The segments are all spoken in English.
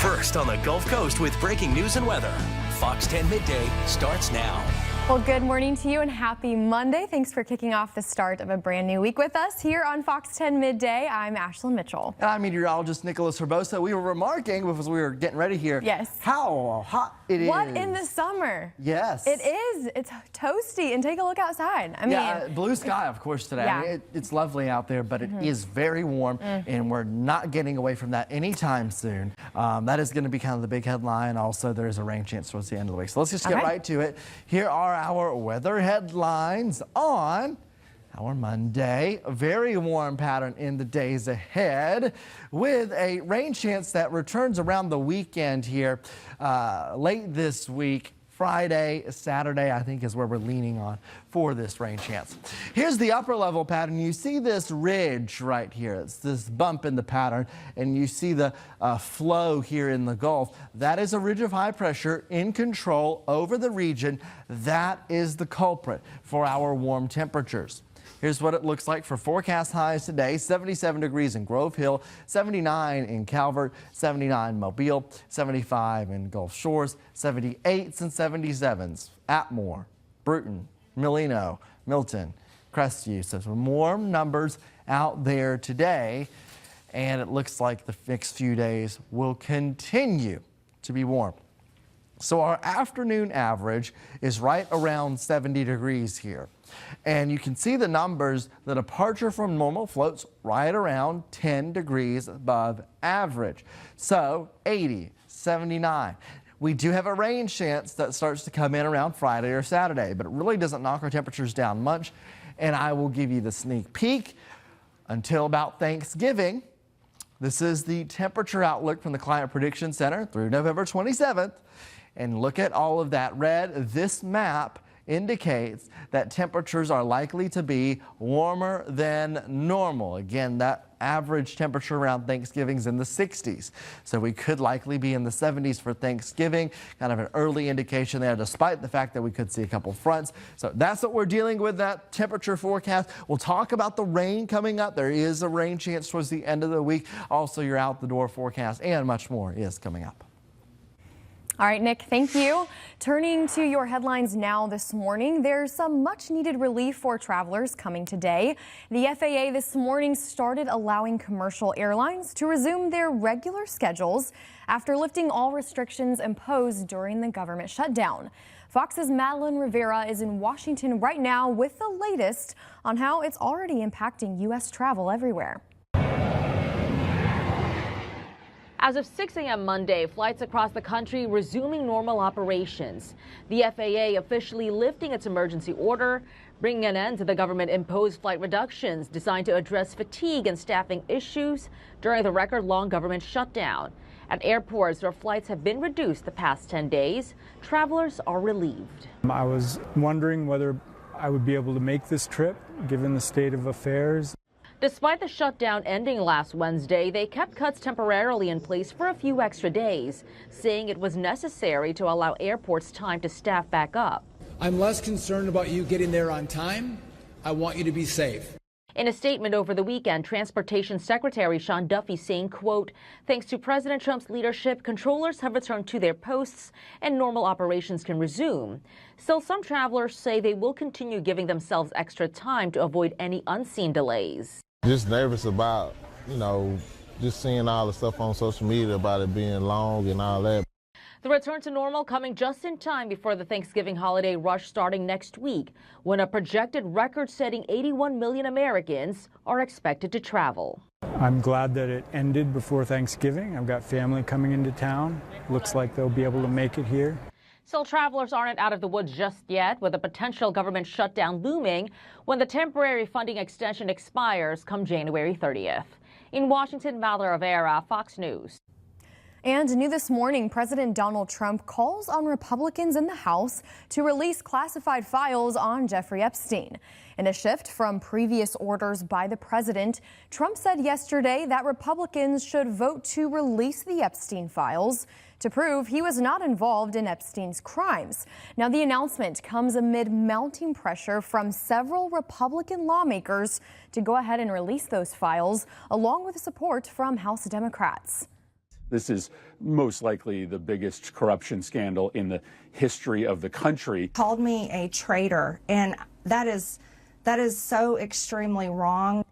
First on the Gulf Coast with breaking news and weather. Fox 10 Midday starts now. Well, good morning to you and happy Monday. Thanks for kicking off the start of a brand new week with us here on Fox 10 Midday. I'm Ashlyn Mitchell. And I'm meteorologist Nicholas Herbosa. We were remarking because we were getting ready here. Yes. How hot it is. What in the summer? Yes. It is. It's toasty, and take a look outside. I mean, blue sky, of course, today. Yeah. I mean, it's lovely out there, but it is very warm, and we're not getting away from that anytime soon. That is going to be kind of the big headline. Also, there's a rain chance towards the end of the week. So let's just get right to it. Here are our weather headlines on our Monday. A very warm pattern in the days ahead with a rain chance that returns around the weekend here late this week. Friday, Saturday, I think is where we're leaning on for this rain chance. Here's the upper level pattern. You see this ridge right here. It's this bump in the pattern, and you see the flow here in the Gulf. That is a ridge of high pressure in control over the region. That is the culprit for our warm temperatures. Here's what it looks like for forecast highs today. 77 degrees in Grove Hill, 79 in Calvert, 79 Mobile, 75 in Gulf Shores, 78s and 77s. Atmore, Bruton, Milino, Milton, Crestview. So some warm numbers out there today. And it looks like the next few days will continue to be warm. So our afternoon average is right around 70 degrees here. And you can see the numbers. The departure from normal floats right around 10 degrees above average. So 80, 79. We do have a rain chance that starts to come in around Friday or Saturday, but it really doesn't knock our temperatures down much. And I will give you the sneak peek until about Thanksgiving. This is the temperature outlook from the Climate Prediction Center through November 27th. And look at all of that red. This map indicates that temperatures are likely to be warmer than normal. Again, that average temperature around Thanksgiving is in the 60s. So we could likely be in the 70s for Thanksgiving, kind of an early indication there, despite the fact that we could see a couple fronts. So that's what we're dealing with, that temperature forecast. We'll talk about the rain coming up. There is a rain chance towards the end of the week. Also, your out the door forecast and much more is coming up. All right, Nick, thank you. Turning to your headlines now this morning, there's some much needed relief for travelers coming today. The FAA this morning started allowing commercial airlines to resume their regular schedules after lifting all restrictions imposed during the government shutdown. Fox's Madeline Rivera is in Washington right now with the latest on how it's already impacting U.S. travel everywhere. As of 6 a.m. Monday, flights across the country resuming normal operations. The FAA officially lifting its emergency order, bringing an end to the government-imposed flight reductions designed to address fatigue and staffing issues during the record-long government shutdown. At airports where flights have been reduced the past 10 days, travelers are relieved. I was wondering whether I would be able to make this trip, given the state of affairs. Despite the shutdown ending last Wednesday, they kept cuts temporarily in place for a few extra days, saying it was necessary to allow airports time to staff back up. I'm less concerned about you getting there on time. I want you to be safe. In a statement over the weekend, Transportation Secretary Sean Duffy saying, quote, thanks to President Trump's leadership, controllers have returned to their posts and normal operations can resume. Still, some travelers say they will continue giving themselves extra time to avoid any unseen delays. Just nervous about, just seeing all the stuff on social media about it being long and all that. The return to normal coming just in time before the Thanksgiving holiday rush starting next week, when a projected record-setting 81 million Americans are expected to travel. I'm glad that it ended before Thanksgiving. I've got family coming into town. Looks like they'll be able to make it here. Still, travelers aren't out of the woods just yet, with a potential government shutdown looming when the temporary funding extension expires come January 30th. In Washington, Madeline Rivera, Fox News. And new this morning, President Donald Trump calls on Republicans in the House to release classified files on Jeffrey Epstein. In a shift from previous orders by the president, Trump said yesterday that Republicans should vote to release the Epstein files to prove he was not involved in Epstein's crimes. Now, the announcement comes amid mounting pressure from several Republican lawmakers to go ahead and release those files, along with support from House Democrats. This is most likely the biggest corruption scandal in the history of the country. Called me a traitor, and that is so extremely wrong.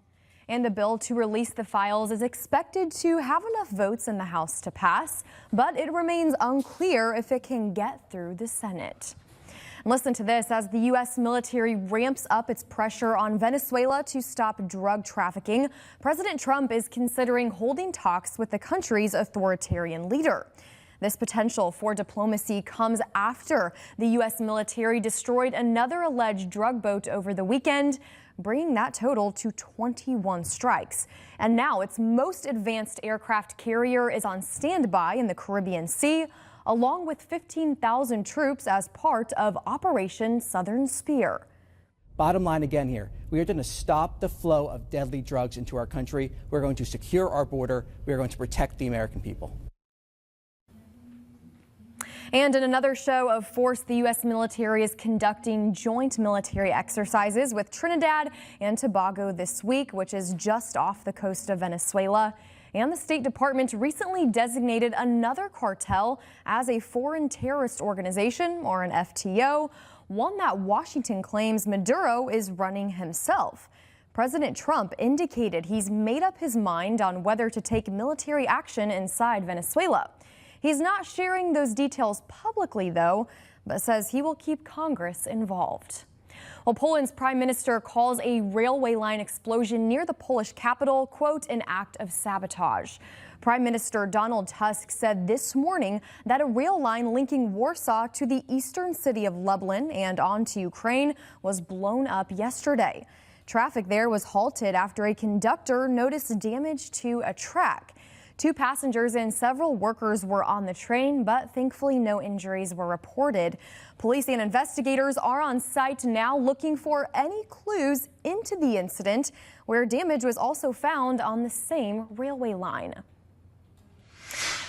And the bill to release the files is expected to have enough votes in the House to pass, but it remains unclear if it can get through the Senate. Listen to this. As the U.S. military ramps up its pressure on Venezuela to stop drug trafficking, President Trump is considering holding talks with the country's authoritarian leader. This potential for diplomacy comes after the U.S. military destroyed another alleged drug boat over the weekend, bringing that total to 21 strikes. And now its most advanced aircraft carrier is on standby in the Caribbean Sea, along with 15,000 troops as part of Operation Southern Spear. Bottom line again here, we are going to stop the flow of deadly drugs into our country. We're going to secure our border. We are going to protect the American people. And in another show of force, the U.S. military is conducting joint military exercises with Trinidad and Tobago this week, which is just off the coast of Venezuela. And the State Department recently designated another cartel as a foreign terrorist organization, or an FTO, one that Washington claims Maduro is running himself. President Trump indicated he's made up his mind on whether to take military action inside Venezuela. He's not sharing those details publicly, though, but says he will keep Congress involved. Well, Poland's prime minister calls a railway line explosion near the Polish capital, quote, an act of sabotage. Prime Minister Donald Tusk said this morning that a rail line linking Warsaw to the eastern city of Lublin and on to Ukraine was blown up yesterday. Traffic there was halted after a conductor noticed damage to a track. 2 passengers and several workers were on the train, but thankfully no injuries were reported. Police and investigators are on site now looking for any clues into the incident, where damage was also found on the same railway line.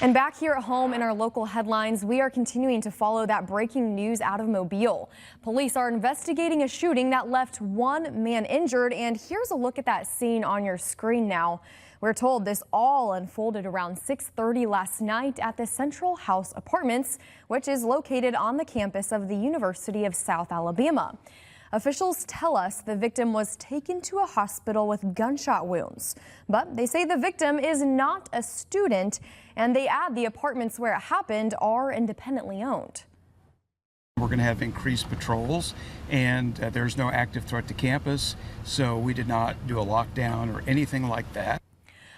And back here at home in our local headlines, we are continuing to follow that breaking news out of Mobile. Police are investigating a shooting that left 1 man injured, and here's a look at that scene on your screen now. We're told this all unfolded around 6:30 last night at the Central House Apartments, which is located on the campus of the University of South Alabama. Officials tell us the victim was taken to a hospital with gunshot wounds, but they say the victim is not a student, and they add the apartments where it happened are independently owned. We're going to have increased patrols, and there's no active threat to campus, so we did not do a lockdown or anything like that.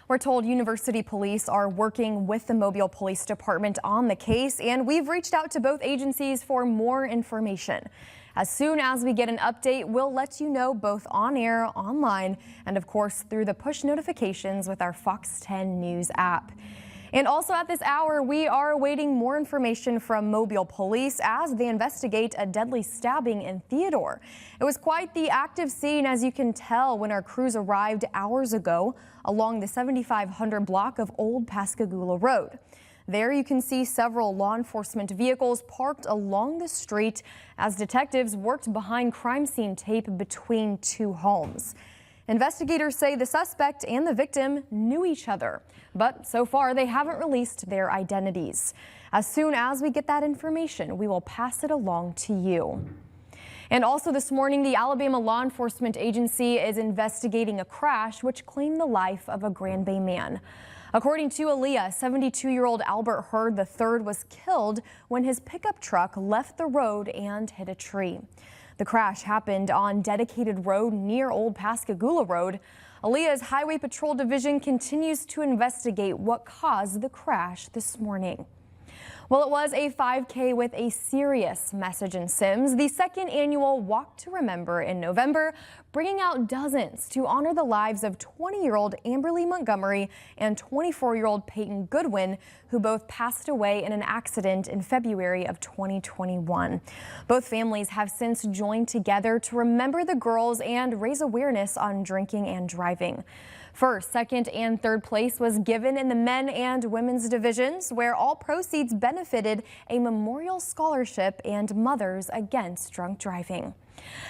We're told University police are working with the Mobile Police Department on the case, and we've reached out to both agencies for more information. As soon as we get an update, we'll let you know both on air, online, and of course through the push notifications with our Fox 10 News app. And also at this hour, we are awaiting more information from Mobile Police as they investigate a deadly stabbing in Theodore. It was quite the active scene, as you can tell, when our crews arrived hours ago along the 7500 block of Old Pascagoula Road. There you can see several law enforcement vehicles parked along the street as detectives worked behind crime scene tape between 2 homes. Investigators say the suspect and the victim knew each other, but so far they haven't released their identities. As soon as we get that information, we will pass it along to you. And also this morning, the Alabama Law Enforcement Agency is investigating a crash which claimed the life of a Grand Bay man. According to Aaliyah, 72-year-old Albert Hurd III was killed when his pickup truck left the road and hit a tree. The crash happened on dedicated road near Old Pascagoula Road. Aaliyah's Highway Patrol Division continues to investigate what caused the crash this morning. Well, it was a 5K with a serious message in Sims, the 2nd annual Walk to Remember in November, bringing out dozens to honor the lives of 20-year-old Amberly Montgomery and 24-year-old Peyton Goodwin, who both passed away in an accident in February of 2021. Both families have since joined together to remember the girls and raise awareness on drinking and driving. First, second, and third place was given in the men and women's divisions, where all proceeds benefited a memorial scholarship and Mothers Against Drunk Driving.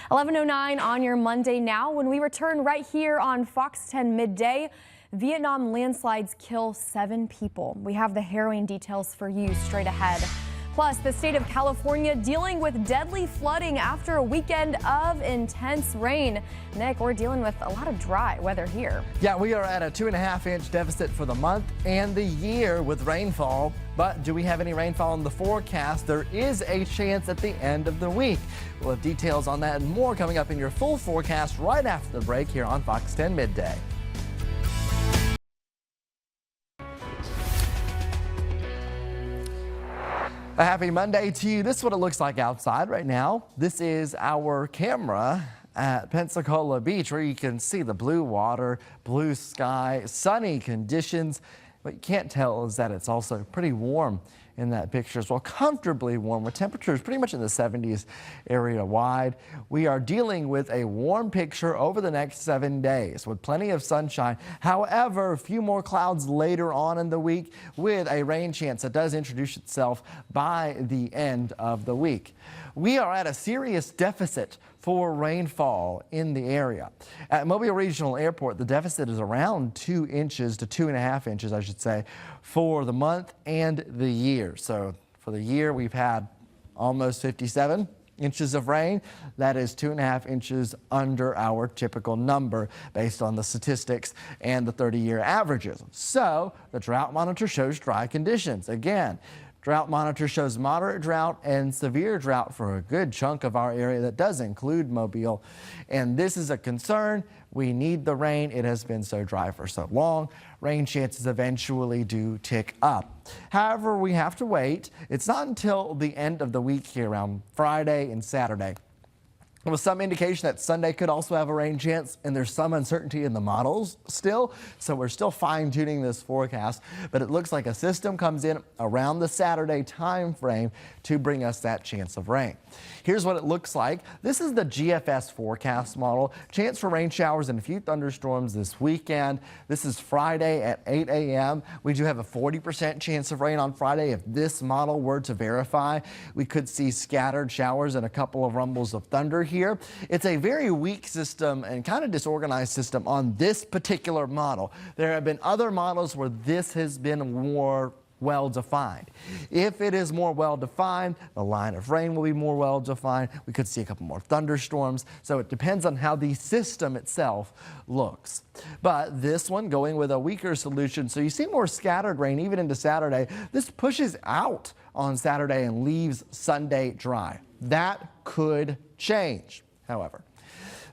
11:09 on your Monday now, when we return right here on Fox 10 Midday. Vietnam landslides kill 7 people. We have the harrowing details for you straight ahead. Plus, the state of California dealing with deadly flooding after a weekend of intense rain. Nick, we're dealing with a lot of dry weather here. Yeah, we are at a 2.5-inch deficit for the month and the year with rainfall. But do we have any rainfall in the forecast? There is a chance at the end of the week. We'll have details on that and more coming up in your full forecast right after the break here on Fox 10 Midday. A happy Monday to you. This is what it looks like outside right now. This is our camera at Pensacola Beach, where you can see the blue water, blue sky, sunny conditions. What you can't tell is that it's also pretty warm in that picture as well, comfortably warm with temperatures pretty much in the 70s area wide. We are dealing with a warm picture over the next 7 days with plenty of sunshine. However, a few more clouds later on in the week with a rain chance that does introduce itself by the end of the week. We are at a serious deficit for rainfall in the area. At Mobile Regional Airport, the deficit is around 2 inches to 2.5 inches, I should say, for the month and the year. So for the year, we've had almost 57 inches of rain. That is 2.5 inches under our typical number based on the statistics and the 30-year averages. So the drought monitor shows dry conditions. Again, drought monitor shows moderate drought and severe drought for a good chunk of our area. That does include Mobile. And this is a concern. We need the rain. It has been so dry for so long. Rain chances eventually do tick up. However, we have to wait. It's not until the end of the week here around Friday and Saturday, with some indication that Sunday could also have a rain chance, and there's some uncertainty in the models still, so we're still fine-tuning this forecast, but it looks like a system comes in around the Saturday time frame to bring us that chance of rain. Here's what it looks like. This is the GFS forecast model. Chance for rain showers and a few thunderstorms this weekend. This is Friday at 8 a.m. We do have a 40% chance of rain on Friday. If this model were to verify, we could see scattered showers and a couple of rumbles of thunder here. It's a very weak system and kind of disorganized system on this particular model. There have been other models where this has been more well-defined. If it is more well-defined, the line of rain will be more well-defined. We could see a couple more thunderstorms. So it depends on how the system itself looks. But this one going with a weaker solution. So you see more scattered rain even into Saturday. This pushes out on Saturday and leaves Sunday dry. That could change, however.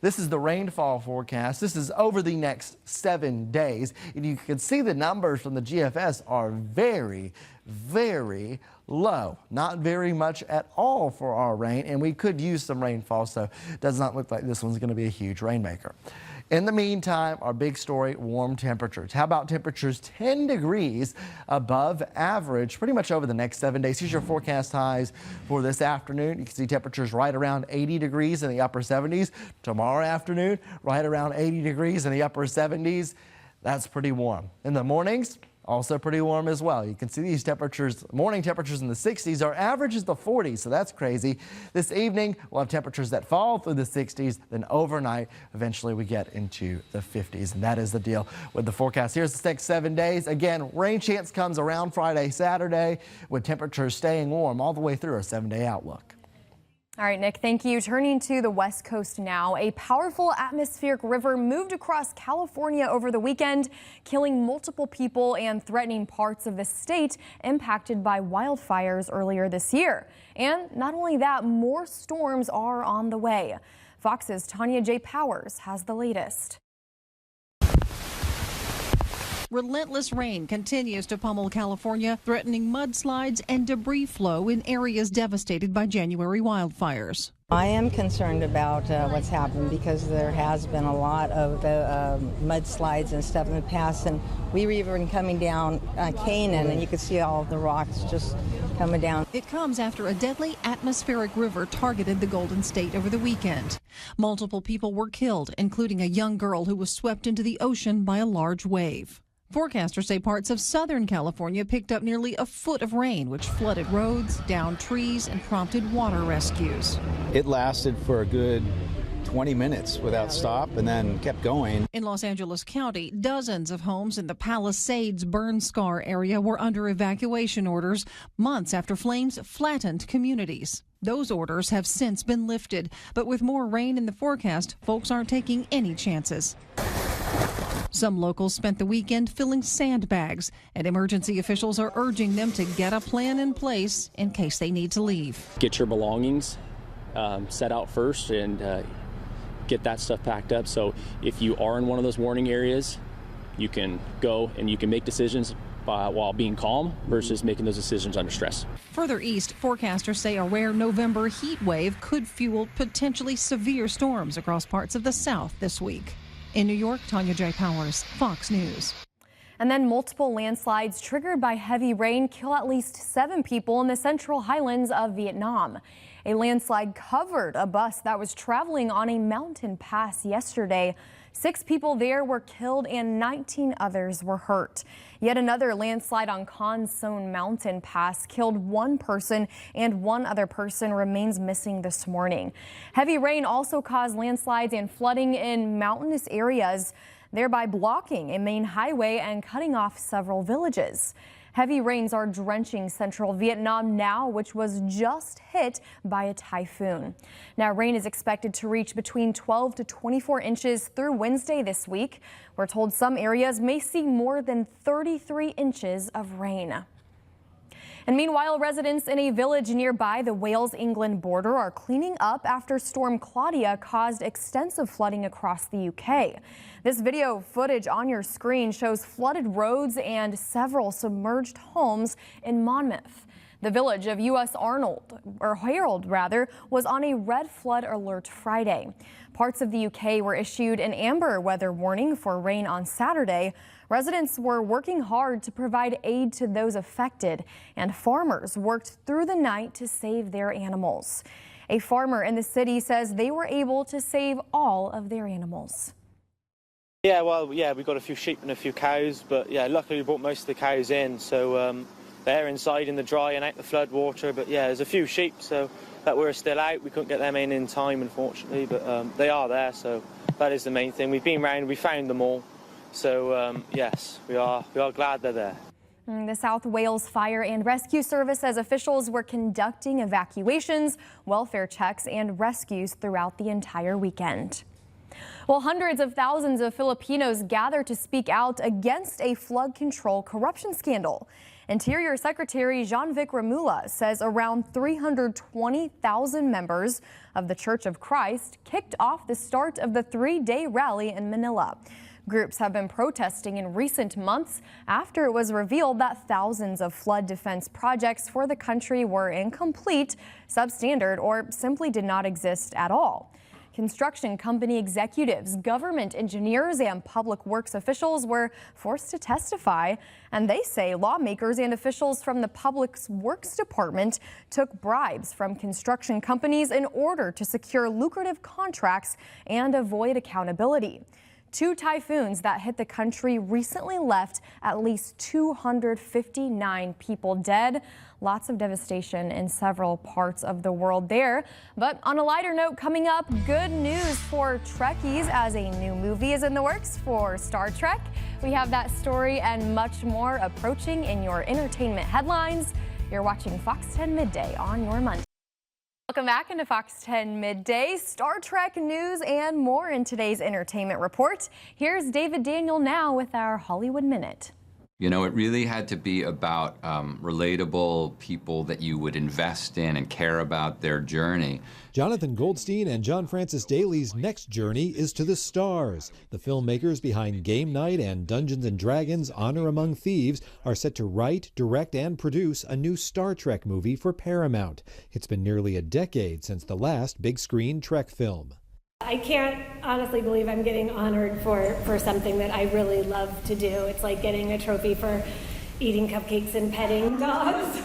This is the rainfall forecast. This is over the next 7 days. And you can see the numbers from the GFS are very, very low. Not very much at all for our rain. And we could use some rainfall, so it does not look like this one's going to be a huge rainmaker. In the meantime, our big story, warm temperatures. How about temperatures 10 degrees above average pretty much over the next 7 days? Here's your forecast highs for this afternoon. You can see temperatures right around 80 degrees in the upper 70s. Tomorrow afternoon, right around 80 degrees in the upper 70s. That's pretty warm. In the mornings, also pretty warm as well. You can see these temperatures, morning temperatures in the 60s. Our average is the 40s, so that's crazy. This evening, we'll have temperatures that fall through the 60s. Then overnight, eventually we get into the 50s. And that is the deal with the forecast. Here's the next 7 days. Again, rain chance comes around Friday, Saturday, with temperatures staying warm all the way through our 7-day outlook. All right, Nick, thank you. Turning to the West Coast now, a powerful atmospheric river moved across California over the weekend, killing multiple people and threatening parts of the state impacted by wildfires earlier this year. And not only that, more storms are on the way. Fox's Tanya J. Powers has the latest. Relentless rain continues to pummel California, threatening mudslides and debris flow in areas devastated by January wildfires. I am concerned about what's happened because there has been a lot of mudslides and stuff in the past, and we were even coming down Canaan, and you could see all of the rocks just coming down. It comes after a deadly atmospheric river targeted the Golden State over the weekend. Multiple people were killed, including a young girl who was swept into the ocean by a large wave. Forecasters say parts of Southern California picked up nearly a foot of rain, which flooded roads, downed trees, and prompted water rescues. It lasted for a good 20 minutes without stop and then kept going. In Los Angeles County, dozens of homes in the Palisades burn scar area were under evacuation orders months after flames flattened communities. Those orders have since been lifted, but with more rain in the forecast, folks aren't taking any chances. Some locals spent the weekend filling sandbags, and emergency officials are urging them to get a plan in place in case they need to leave. Get your belongings set out first and get that stuff packed up. So if you are in one of those warning areas, you can go and you can make decisions while being calm versus making those decisions under stress. Further east, forecasters say a rare November heat wave could fuel potentially severe storms across parts of the South this week. In New York, Tanya J. Powers, Fox News. And then multiple landslides triggered by heavy rain kill at least 7 people in the central highlands of Vietnam. A landslide covered a bus that was traveling on a mountain pass yesterday. 6 people there were killed and 19 others were hurt. Yet another landslide on Con Son Mountain Pass killed 1 person and 1 other person remains missing this morning. Heavy rain also caused landslides and flooding in mountainous areas, thereby blocking a main highway and cutting off several villages. Heavy rains are drenching central Vietnam now, which was just hit by a typhoon. Now, rain is expected to reach between 12 to 24 inches through Wednesday this week. We're told some areas may see more than 33 inches of rain. And meanwhile, residents in a village nearby the Wales-England border are cleaning up after Storm Claudia caused extensive flooding across the UK. This video footage on your screen shows flooded roads and several submerged homes in Monmouth. The village of U.S. Harold was on a red flood alert Friday. Parts of the UK were issued an amber weather warning for rain on Saturday. Residents were working hard to provide aid to those affected, and farmers worked through the night to save their animals. A farmer in the city says they were able to save all of their animals. Yeah, we got a few sheep and a few cows, but yeah, luckily we brought most of the cows in, so they're inside in the dry and out the flood water. But yeah, there's a few sheep so that were still out. We couldn't get them in time, unfortunately, but they are there, so that is the main thing. We've been round, we found them all, so yes, we are glad they're there. The South Wales Fire and Rescue Service says officials were conducting evacuations, welfare checks, and rescues throughout the entire weekend. Well, hundreds of thousands of Filipinos gather to speak out against a flood control corruption scandal. Interior Secretary Jean-Vic Ramula says around 320,000 members of the Church of Christ kicked off the start of the 3-day rally in Manila. Groups have been protesting in recent months after it was revealed that thousands of flood defense projects for the country were incomplete, substandard, or simply did not exist at all. Construction company executives, government engineers, and public works officials were forced to testify, and they say lawmakers and officials from the Public Works Department took bribes from construction companies in order to secure lucrative contracts and avoid accountability. 2 typhoons that hit the country recently left at least 259 people dead. Lots of devastation in several parts of the world there. But on a lighter note, coming up, good news for Trekkies as a new movie is in the works for Star Trek. We have that story and much more approaching in your entertainment headlines. You're watching Fox 10 Midday on your Monday. Welcome back into Fox 10 Midday. Star Trek news and more in today's entertainment report. Here's David Daniel now with our Hollywood Minute. You know, it really had to be about relatable people that you would invest in and care about their journey. Jonathan Goldstein and John Francis Daly's next journey is to the stars. The filmmakers behind Game Night and Dungeons & Dragons Honor Among Thieves are set to write, direct, and produce a new Star Trek movie for Paramount. It's been nearly a decade since the last big-screen Trek film. I can't honestly believe I'm getting honored for something that I really love to do. It's like getting a trophy for eating cupcakes and petting dogs.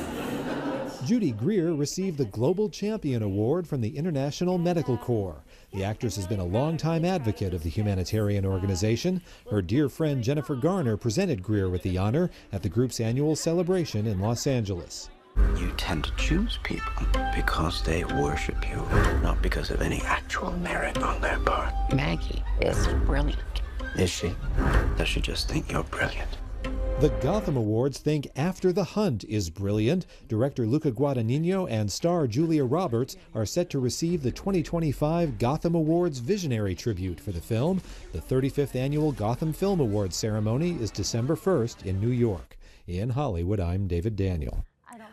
Judy Greer received the Global Champion Award from the International Medical Corps. The actress has been a longtime advocate of the humanitarian organization. Her dear friend Jennifer Garner presented Greer with the honor at the group's annual celebration in Los Angeles. You tend to choose people because they worship you, not because of any actual merit on their part. Maggie is brilliant. Is she? Does she just think you're brilliant? The Gotham Awards think After the Hunt is brilliant. Director Luca Guadagnino and star Julia Roberts are set to receive the 2025 Gotham Awards Visionary Tribute for the film. The 35th annual Gotham Film Awards ceremony is December 1st in New York. In Hollywood, I'm David Daniel.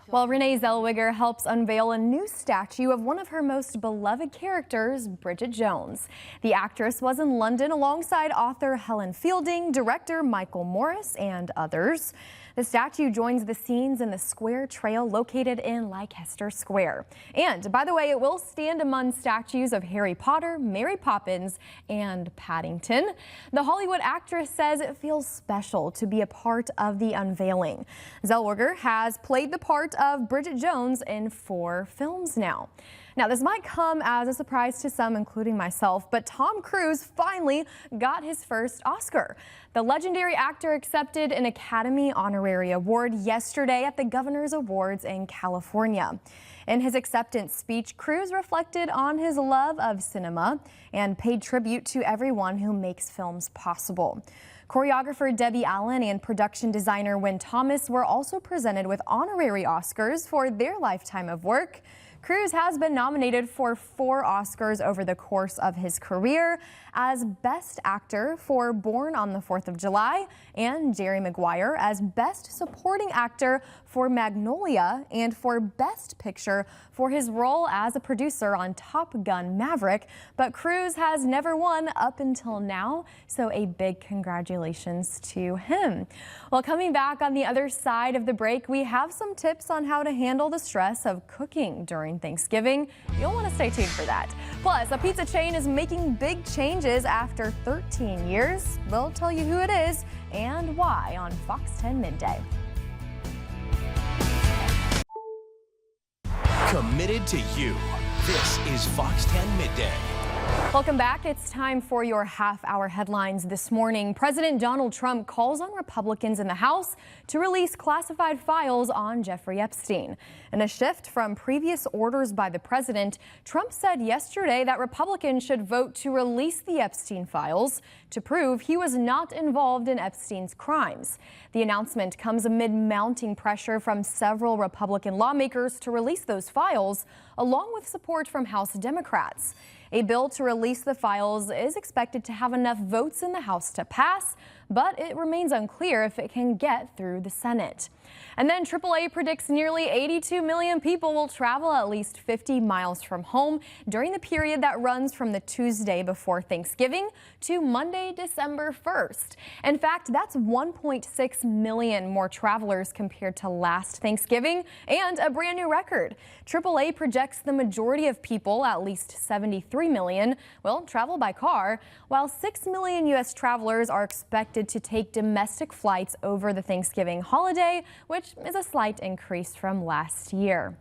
Well, Renee Zellweger helps unveil a new statue of one of her most beloved characters, Bridget Jones. The actress was in London alongside author Helen Fielding, director Michael Morris, and others. The statue joins the scenes in the Square Trail located in Leicester Square. And by the way, it will stand among statues of Harry Potter, Mary Poppins, and Paddington. The Hollywood actress says it feels special to be a part of the unveiling. Zellweger has played the part of Bridget Jones in 4 films now. Now, this might come as a surprise to some, including myself, but Tom Cruise finally got his first Oscar. The legendary actor accepted an Academy Honorary Award yesterday at the Governor's Awards in California. In his acceptance speech, Cruise reflected on his love of cinema and paid tribute to everyone who makes films possible. Choreographer Debbie Allen and production designer Wynn Thomas were also presented with honorary Oscars for their lifetime of work. Cruise has been nominated for 4 Oscars over the course of his career as Best Actor for Born on the 4th of July and Jerry Maguire as Best Supporting Actor for Magnolia and for Best Picture for his role as a producer on Top Gun Maverick. But Cruise has never won up until now, so a big congratulations to him. Well, coming back on the other side of the break, we have some tips on how to handle the stress of cooking during Thanksgiving. You'll want to stay tuned for that. Plus, a pizza chain is making big changes after 13 years. We'll tell you who it is and why on Fox 10 Midday. Committed to you. This is Fox 10 Midday. Welcome back. It's time for your half-hour headlines this morning. President Donald Trump calls on Republicans in the House to release classified files on Jeffrey Epstein. In a shift from previous orders by the president, Trump said yesterday that Republicans should vote to release the Epstein files to prove he was not involved in Epstein's crimes. The announcement comes amid mounting pressure from several Republican lawmakers to release those files, along with support from House Democrats. A bill to release the files is expected to have enough votes in the House to pass, but it remains unclear if it can get through the Senate. And then AAA predicts nearly 82 million people will travel at least 50 miles from home during the period that runs from the Tuesday before Thanksgiving to Monday, December 1st. In fact, that's 1.6 million more travelers compared to last Thanksgiving and a brand new record. AAA projects the majority of people, at least 73 million, will travel by car, while 6 million U.S. travelers are expected to take domestic flights over the Thanksgiving holiday, which is a slight increase from last year.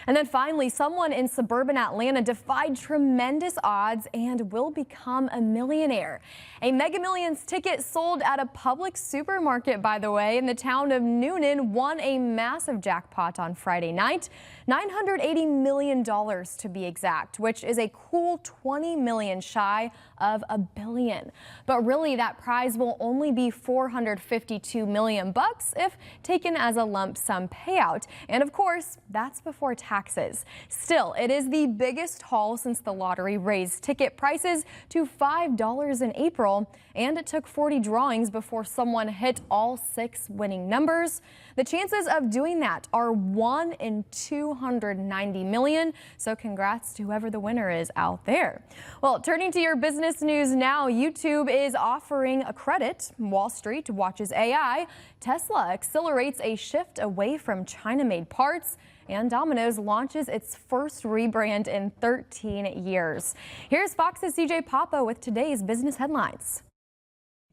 And then finally, someone in suburban Atlanta defied tremendous odds and will become a millionaire. A Mega Millions ticket sold at a Publix supermarket, by the way, in the town of Noonan won a massive jackpot on Friday night. $980 million to be exact, which is a cool 20 million shy of $1 billion. But really, that prize will only be $452 million if taken as a lump sum payout. And of course, that's before taxes. Still, it is the biggest haul since the lottery raised ticket prices to $5 in April, and it took 40 drawings before someone hit all 6 winning numbers. The chances of doing that are 1 in 290 million, so congrats to whoever the winner is out there. Well, turning to your business news now, YouTube is offering a credit. Wall Street watches AI. Tesla accelerates a shift away from China-made parts, and Domino's launches its first rebrand in 13 years. Here's Fox's CJ Papa with today's business headlines.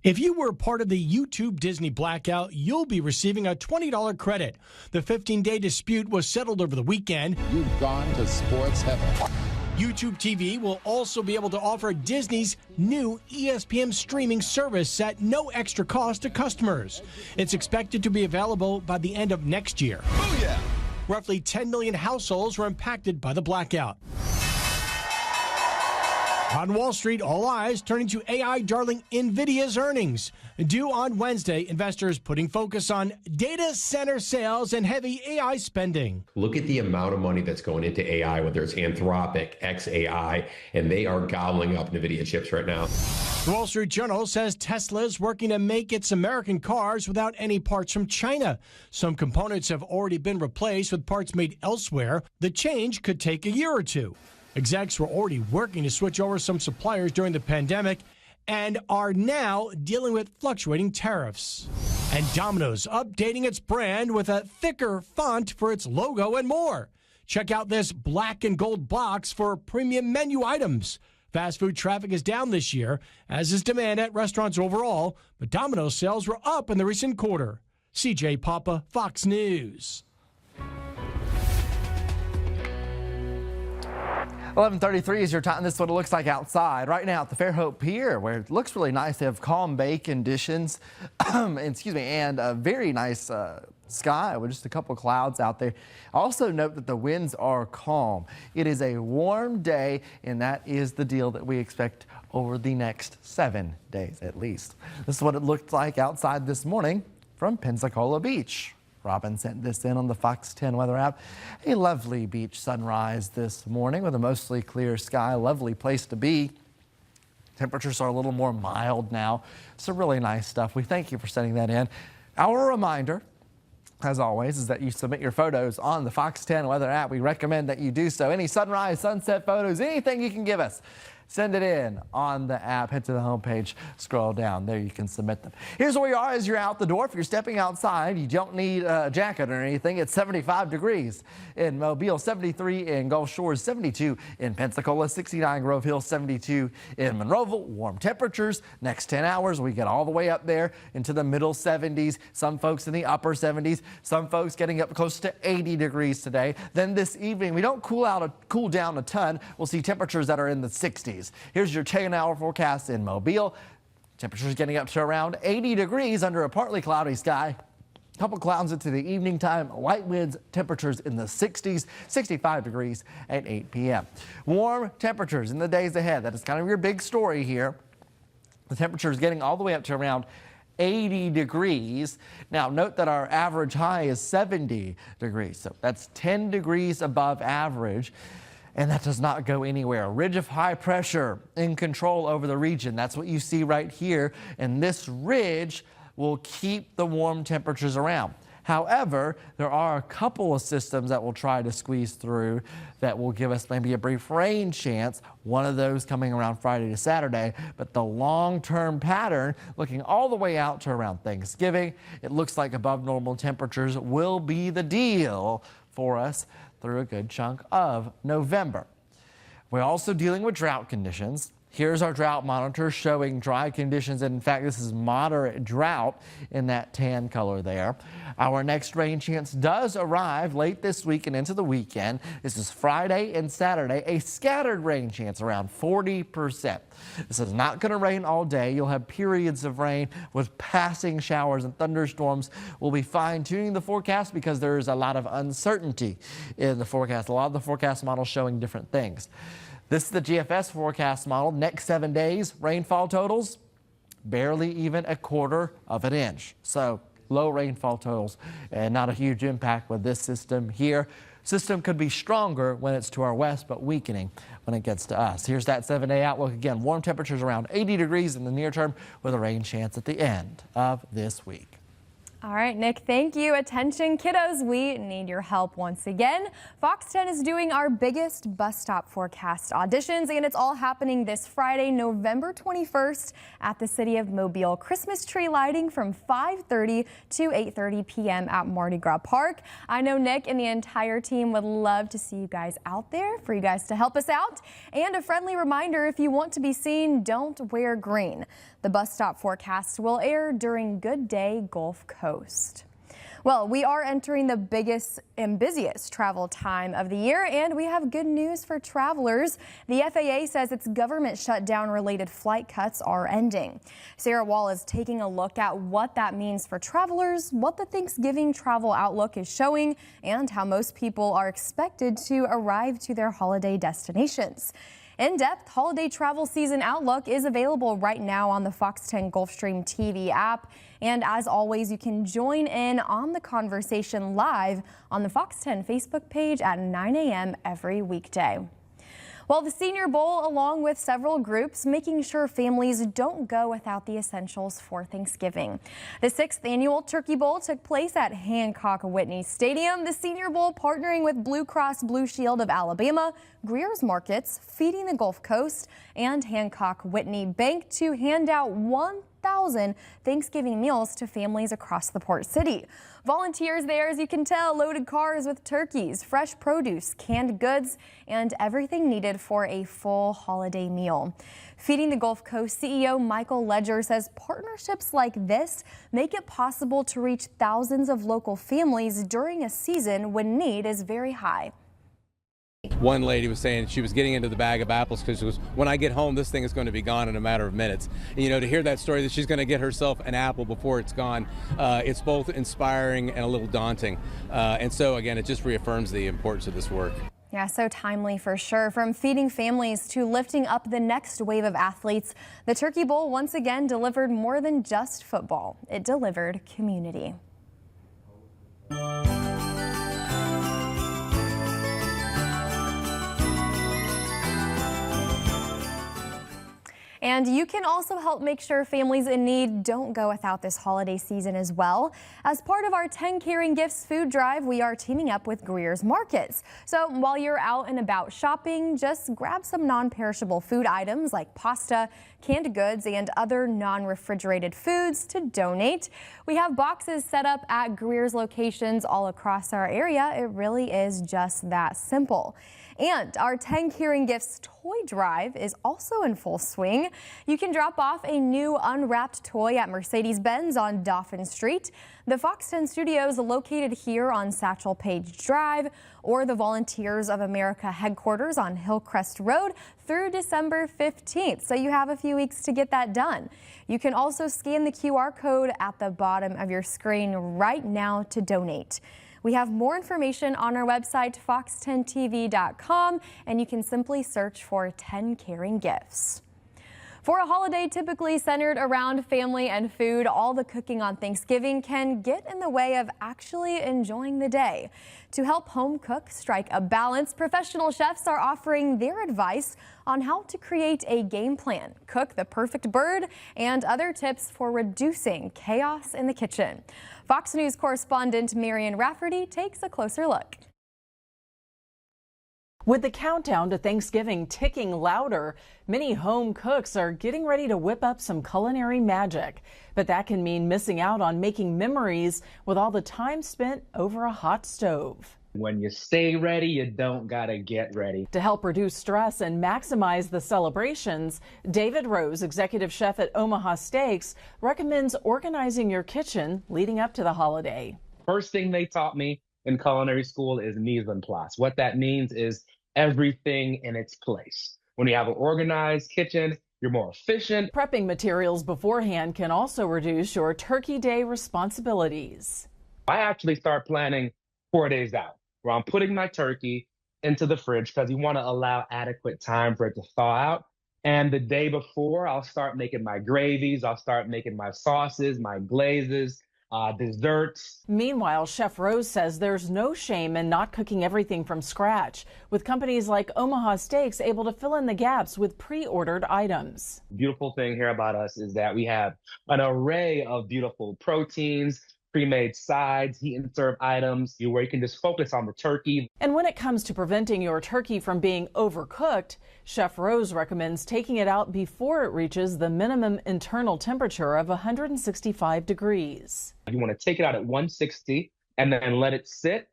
If you were part of the YouTube Disney blackout, you'll be receiving a $20 credit. The 15-day dispute was settled over the weekend. You've gone to sports heaven. YouTube TV will also be able to offer Disney's new ESPN streaming service at no extra cost to customers. It's expected to be available by the end of next year. Oh, yeah. Roughly 10 million households were impacted by the blackout. On Wall Street, all eyes turning to AI darling NVIDIA's earnings. Due on Wednesday, investors putting focus on data center sales and heavy AI spending. Look at the amount of money that's going into AI, whether it's Anthropic, xAI, and they are gobbling up NVIDIA chips right now. The Wall Street Journal says Tesla is working to make its American cars without any parts from China. Some components have already been replaced with parts made elsewhere. The change could take a year or two. Execs were already working to switch over some suppliers during the pandemic and are now dealing with fluctuating tariffs. And Domino's updating its brand with a thicker font for its logo and more. Check out this black and gold box for premium menu items. Fast food traffic is down this year, as is demand at restaurants overall, but Domino's sales were up in the recent quarter. CJ Papa, Fox News. 11:33 is your time. This is what it looks like outside right now at the Fairhope Pier, where it looks really nice. They have calm bay conditions, and a very nice sky with just a couple clouds out there. Also note that the winds are calm. It is a warm day, and that is the deal that we expect over the next 7 days at least. This is what it looked like outside this morning from Pensacola Beach. Robin sent this in on the Fox 10 weather app. A lovely beach sunrise this morning with a mostly clear sky. Lovely place to be. Temperatures are a little more mild now. So really nice stuff. We thank you for sending that in. Our reminder, as always, is that you submit your photos on the Fox 10 weather app. We recommend that you do so. Any sunrise, sunset photos, anything you can give us, send it in on the app. Head to the homepage, scroll down. There you can submit them. Here's where you are as you're out the door. If you're stepping outside, you don't need a jacket or anything. It's 75 degrees in Mobile, 73 in Gulf Shores, 72 in Pensacola, 69 Grove Hill, 72 in Monroeville. Warm temperatures. Next 10 hours, we get all the way up there into the middle 70s. Some folks in the upper 70s. Some folks getting up close to 80 degrees today. Then this evening, we don't cool down a ton. We'll see temperatures that are in the 60s. Here's your 10-hour forecast in Mobile. Temperatures getting up to around 80 degrees under a partly cloudy sky. A couple clouds into the evening time. Light winds, temperatures in the 60s, 65 degrees at 8 p.m. Warm temperatures in the days ahead. That is kind of your big story here. The temperature is getting all the way up to around 80 degrees. Now note that our average high is 70 degrees. So that's 10 degrees above average. And that does not go anywhere. A ridge of high pressure in control over the region. That's what you see right here. And this ridge will keep the warm temperatures around. However, there are a couple of systems that will try to squeeze through that will give us maybe a brief rain chance. One of those coming around Friday to Saturday. But the long-term pattern, looking all the way out to around Thanksgiving, it looks like above normal temperatures will be the deal for us through a good chunk of November. We're also dealing with drought conditions. Here's our drought monitor showing dry conditions. And in fact, this is moderate drought in that tan color there. Our next rain chance does arrive late this week and into the weekend. This is Friday and Saturday, a scattered rain chance around 40%. This is not going to rain all day. You'll have periods of rain with passing showers and thunderstorms. We'll be fine-tuning the forecast because there is a lot of uncertainty in the forecast. A lot of the forecast models showing different things. This is the GFS forecast model. Next 7 days, rainfall totals, barely even a quarter of an inch. So low rainfall totals and not a huge impact with this system here. System could be stronger when it's to our west, but weakening when it gets to us. Here's that 7-day outlook. Again, warm temperatures around 80 degrees in the near term with a rain chance at the end of this week. All right, Nick, thank you. Attention, kiddos, we need your help once again. Fox 10 is doing our biggest bus stop forecast auditions, and it's all happening this Friday, November 21st at the City of Mobile. Christmas tree lighting from 5:30 to 8:30 p.m. at Mardi Gras Park. I know Nick and the entire team would love to see you guys out there, for you guys to help us out. And a friendly reminder, if you want to be seen, don't wear green. The bus stop forecast will air during Good Day Gulf Coast. Well, we are entering the biggest and busiest travel time of the year, and we have good news for travelers. The FAA says its government shutdown-related flight cuts are ending. Sarah Wall is taking a look at what that means for travelers, what the Thanksgiving travel outlook is showing, and how most people are expected to arrive to their holiday destinations. In-depth holiday travel season outlook is available right now on the Fox 10 Gulfstream TV app. And as always, you can join in on the conversation live on the Fox 10 Facebook page at 9 a.m. every weekday. Well, the Senior Bowl, along with several groups, making sure families don't go without the essentials for Thanksgiving. The 6th annual Turkey Bowl took place at Hancock Whitney Stadium. The Senior Bowl partnering with Blue Cross Blue Shield of Alabama, Greer's Markets, Feeding the Gulf Coast, and Hancock Whitney Bank to hand out 1,000 Thanksgiving meals to families across the Port City. Volunteers there, as you can tell, loaded cars with turkeys, fresh produce, canned goods, and everything needed for a full holiday meal. Feeding the Gulf Coast CEO Michael Ledger says partnerships like this make it possible to reach thousands of local families during a season when need is very high. One lady was saying she was getting into the bag of apples because she was, when I get home, this thing is going to be gone in a matter of minutes. And, you know, to hear that story that she's going to get herself an apple before it's gone, it's both inspiring and a little daunting. And so, again, it just reaffirms the importance of this work. Yeah, so timely for sure. From feeding families to lifting up the next wave of athletes, the Turkey Bowl once again delivered more than just football. It delivered community. And you can also help make sure families in need don't go without this holiday season as well. As part of our 10 Caring Gifts food drive, we are teaming up with Greer's Markets. So while you're out and about shopping, just grab some non-perishable food items like pasta, canned goods, and other non-refrigerated foods to donate. We have boxes set up at Greer's locations all across our area. It really is just that simple. And our 10 Caring Gifts toy drive is also in full swing. You can drop off a new unwrapped toy at Mercedes-Benz on Dauphin Street, the Fox 10 studios located here on Satchel Paige Drive, or the Volunteers of America headquarters on Hillcrest Road through December 15th. So you have a few weeks to get that done. You can also scan the QR code at the bottom of your screen right now to donate. We have more information on our website, fox10tv.com, and you can simply search for 10 Caring Gifts. For a holiday typically centered around family and food, all the cooking on Thanksgiving can get in the way of actually enjoying the day. To help home cooks strike a balance, professional chefs are offering their advice on how to create a game plan, cook the perfect bird, and other tips for reducing chaos in the kitchen. Fox News correspondent Marian Rafferty takes a closer look. With the countdown to Thanksgiving ticking louder, many home cooks are getting ready to whip up some culinary magic. But that can mean missing out on making memories with all the time spent over a hot stove. When you stay ready, you don't gotta get ready. To help reduce stress and maximize the celebrations, David Rose, executive chef at Omaha Steaks, recommends organizing your kitchen leading up to the holiday. First thing they taught me in culinary school is mise en place. What that means is everything in its place. When you have an organized kitchen, you're more efficient. Prepping materials beforehand can also reduce your Turkey Day responsibilities. I actually start planning 4 days out, where I'm putting my turkey into the fridge because you want to allow adequate time for it to thaw out. And the day before, I'll start making my gravies, I'll start making my sauces, my glazes, desserts. Meanwhile, Chef Rose says there's no shame in not cooking everything from scratch, with companies like Omaha Steaks able to fill in the gaps with pre-ordered items. The beautiful thing here about us is that we have an array of beautiful proteins, pre-made sides, heat and serve items, where you can just focus on the turkey. And when it comes to preventing your turkey from being overcooked, Chef Rose recommends taking it out before it reaches the minimum internal temperature of 165 degrees. You want to take it out at 160 and then let it sit,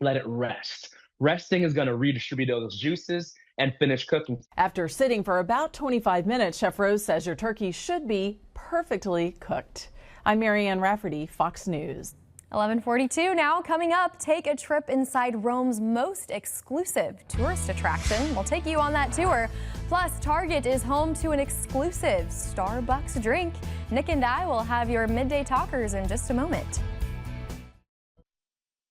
let it rest. Resting is going to redistribute those juices and finish cooking. After sitting for about 25 minutes, Chef Rose says your turkey should be perfectly cooked. I'm Marianne Rafferty, Fox News. 11:42 now. Coming up, take a trip inside Rome's most exclusive tourist attraction. We'll take you on that tour. Plus, Target is home to an exclusive Starbucks drink. Nick and I will have your midday talkers in just a moment.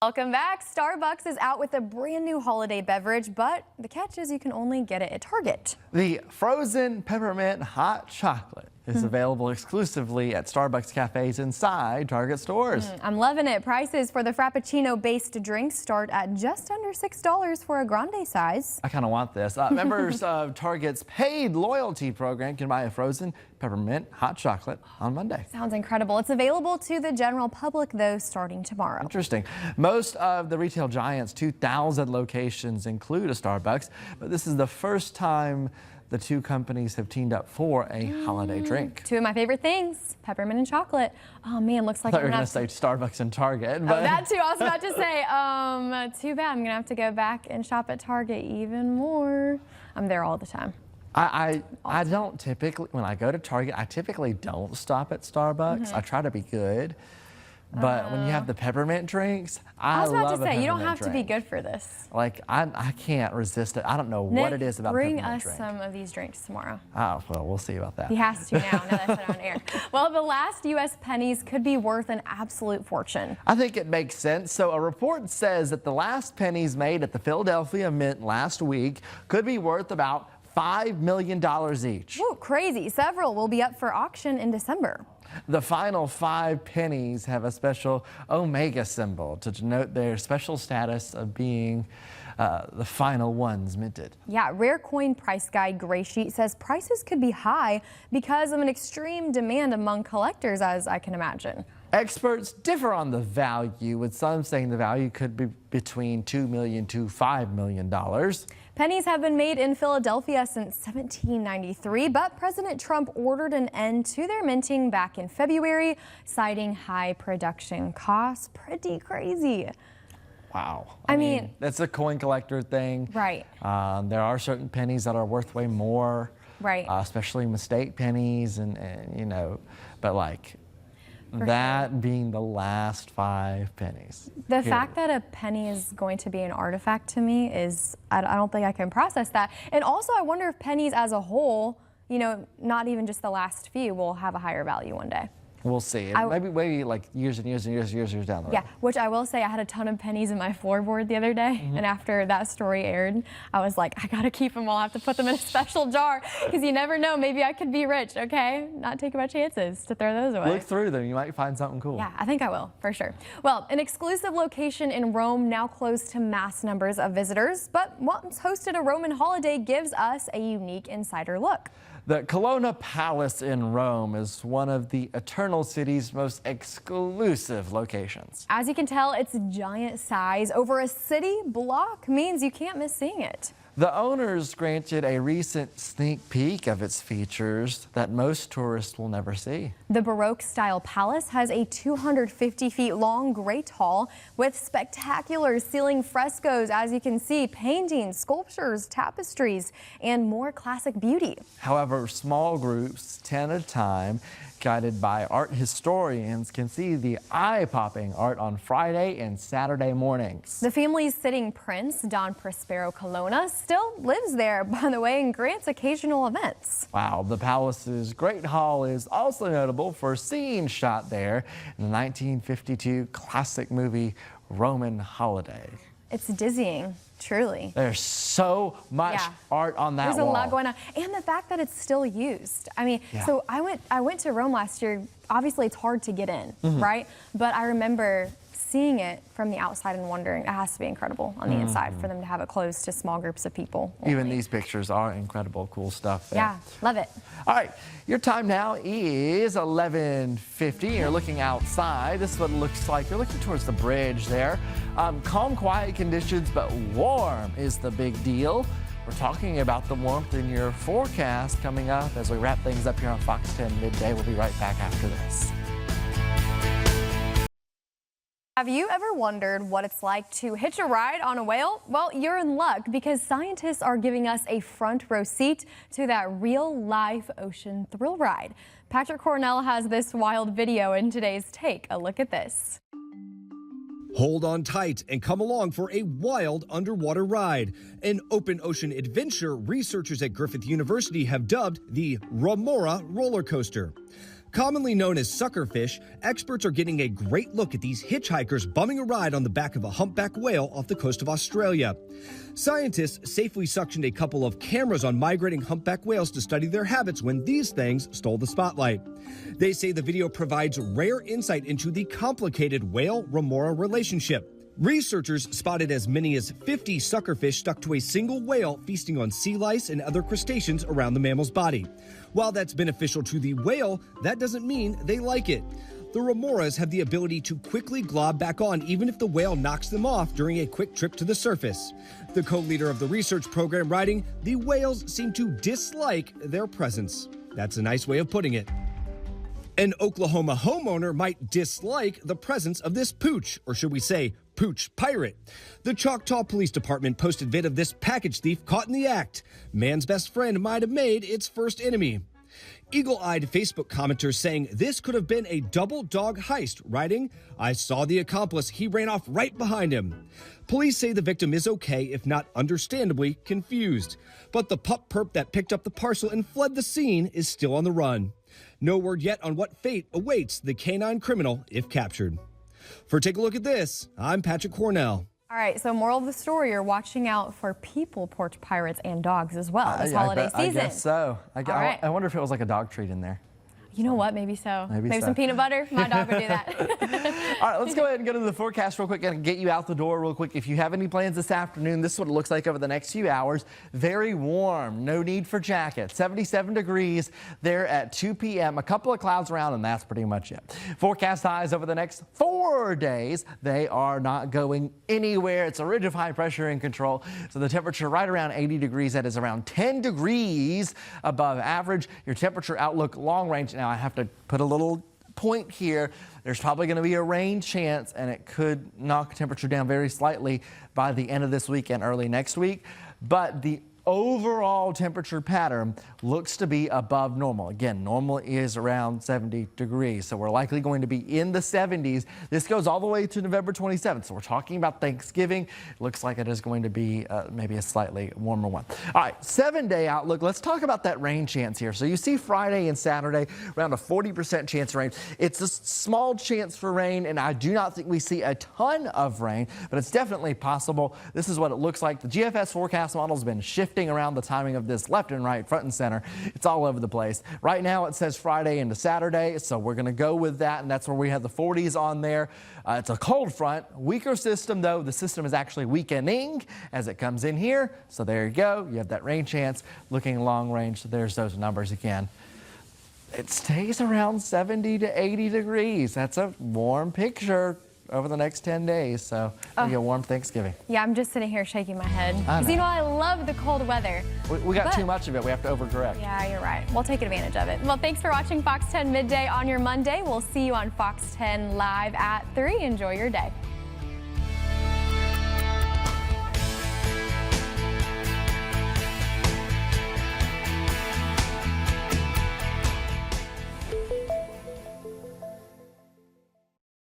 Welcome back. Starbucks is out with a brand new holiday beverage, but the catch is you can only get it at Target. The frozen peppermint hot chocolate is available exclusively at Starbucks cafes inside Target stores. I'm loving it. Prices for the Frappuccino-based drinks start at just under $6 for a grande size. I kind of want this. Members of Target's paid loyalty program can buy a frozen peppermint hot chocolate on Monday. Sounds incredible. It's available to the general public, though, starting tomorrow. Interesting. Most of the retail giant's 2,000 locations include a Starbucks, but this is the first time the two companies have teamed up for a holiday drink. Two of my favorite things, peppermint and chocolate. Oh man, looks like I thought you were going to say Starbucks and Target. But... Oh, that too. I was about to say, too bad. I'm going to have to go back and shop at Target even more. I'm there all the time. I don't typically, when I go to Target, I typically don't stop at Starbucks. I try to be good. But when you have the peppermint drinks, I love was about to say, a you don't peppermint have to be drink. good for this. Like, I can't resist it. I don't know Nick, what it is about bring peppermint us drink. some of these drinks tomorrow. Oh, well, we'll see about that. He has to now that I said it on air. Well, the last U.S. pennies could be worth an absolute fortune. I think it makes sense. So a report says that the last pennies made at the Philadelphia Mint last week could be worth about $5 million each. Whoa, crazy. Several will be up for auction in December. The final 5 pennies have a special omega symbol to denote their special status of being the final ones minted. Yeah, Rare Coin Price Guide Gray Sheet says prices could be high because of an extreme demand among collectors, as I can imagine. Experts differ on the value, with some saying the value could be between $2 million to $5 million. Pennies have been made in Philadelphia since 1793, but President Trump ordered an end to their minting back in February, citing high production costs. Pretty crazy. Wow. I mean, that's a coin collector thing. Right. There are certain pennies that are worth way more. Right. Especially mistake pennies and you know, but like that being the last 5 pennies. The fact that a penny is going to be an artifact to me is, I don't think I can process that. And also I wonder if pennies as a whole, you know, not even just the last few, will have a higher value one day. We'll see. Maybe like years and years and years and years down the road. Yeah, which I will say, I had a ton of pennies in my floorboard the other day, and after that story aired, I was like, I gotta keep them all. I have to put them in a special jar, because you never know, maybe I could be rich, okay? Not taking my chances to throw those away. Look through them, you might find something cool. Yeah, I think I will, for sure. Well, an exclusive location in Rome now closed to mass numbers of visitors, but once hosted a Roman holiday gives us a unique insider look. The Colonna Palace in Rome is one of the Eternal City's most exclusive locations. As you can tell, its giant size over a city block means you can't miss seeing it. The owners granted a recent sneak peek of its features that most tourists will never see. The Baroque-style palace has a 250 feet long great hall with spectacular ceiling frescoes, as you can see, paintings, sculptures, tapestries, and more classic beauty. However, small groups, 10 at a time, guided by art historians, can see the eye-popping art on Friday and Saturday mornings. The family's sitting prince, Don Prospero Colonna, still lives there, by the way, and grants occasional events. Wow, the palace's Great Hall is also notable for scenes shot there in the 1952 classic movie Roman Holiday. It's dizzying, truly. There's so much art on that wall. There's a lot going on. And the fact that it's still used. I mean, so I went to Rome last year. Obviously, it's hard to get in, right? But I remember seeing it from the outside and wondering, it has to be incredible on the inside for them to have it closed to small groups of people. Even these pictures are incredible, cool stuff there. Yeah, love it. All right, your time now is 11:50. You're looking outside. This is what it looks like. You're looking towards the bridge there. Calm, quiet conditions, but warm is the big deal. We're talking about the warmth in your forecast coming up as we wrap things up here on Fox 10 Midday. We'll be right back after this. Have you ever wondered what it's like to hitch a ride on a whale? Well, you're in luck, because scientists are giving us a front row seat to that real-life ocean thrill ride. Patrick Cornell has this wild video in today's Take a Look at This. Hold on tight and come along for a wild underwater ride. An open ocean adventure researchers at Griffith University have dubbed the Remora roller coaster. Commonly known as suckerfish, experts are getting a great look at these hitchhikers bumming a ride on the back of a humpback whale off the coast of Australia. Scientists safely suctioned a couple of cameras on migrating humpback whales to study their habits when these things stole the spotlight. They say the video provides rare insight into the complicated whale-remora relationship. Researchers spotted as many as 50 suckerfish stuck to a single whale feasting on sea lice and other crustaceans around the mammal's body. While that's beneficial to the whale, that doesn't mean they like it. The remoras have the ability to quickly glob back on even if the whale knocks them off during a quick trip to the surface. The co-leader of the research program writing, "The whales seem to dislike their presence." That's a nice way of putting it. An Oklahoma homeowner might dislike the presence of this pooch, or should we say, pooch pirate. The Choctaw Police Department posted vid of this package thief caught in the act. Man's best friend might have made its first enemy. Eagle-eyed Facebook commenters saying this could have been a double dog heist, writing, "I saw the accomplice, he ran off right behind him." Police say the victim is okay, if not understandably confused. But the pup perp that picked up the parcel and fled the scene is still on the run. No word yet on what fate awaits the canine criminal if captured. For Take a Look at This, I'm Patrick Cornell. All right, so moral of the story, you're watching out for people porch pirates and dogs as well this holiday season. I guess so. I wonder if it was like a dog treat in there. You know what? Maybe so. Maybe so. some peanut butter. My dog would do that. All right, let's go ahead and go to the forecast real quick and get you out the door real quick. If you have any plans this afternoon, this is what it looks like over the next few hours. Very warm. No need for jackets. 77 degrees there at 2 p.m. A couple of clouds around, and that's pretty much it. Forecast highs over the next 4 days. They are not going anywhere. It's a ridge of high pressure in control. So the temperature right around 80 degrees. That is around 10 degrees above average. Your temperature outlook long range. Now, I have to put a little point here. There's probably going to be a rain chance, and it could knock temperature down very slightly by the end of this week and early next week. But the overall temperature pattern looks to be above normal. Again, normal is around 70 degrees, so we're likely going to be in the 70s. This goes all the way to November 27th, so we're talking about Thanksgiving. It looks like it is going to be maybe a slightly warmer one. All right, 7-day outlook. Let's talk about that rain chance here. So you see Friday and Saturday around a 40% chance of rain. It's a small chance for rain, and I do not think we see a ton of rain, but it's definitely possible. This is what it looks like. The GFS forecast model has been shifting around the timing of this left and right, front and center. It's all over the place. Right now it says Friday into Saturday, so we're going to go with that, and that's where we have the 40s on there. It's a cold front, weaker system though. The system is actually weakening as it comes in here. So there you go. You have that rain chance. Looking long range, so there's those numbers again. It stays around 70 to 80 degrees. That's a warm picture over the next 10 days, so it'll be a warm Thanksgiving. Yeah, I'm just sitting here shaking my head. Because you know, I love the cold weather. We got too much of it. We have to overcorrect. Yeah, you're right. We'll take advantage of it. Well, thanks for watching Fox 10 Midday on your Monday. We'll see you on Fox 10 Live at 3. Enjoy your day.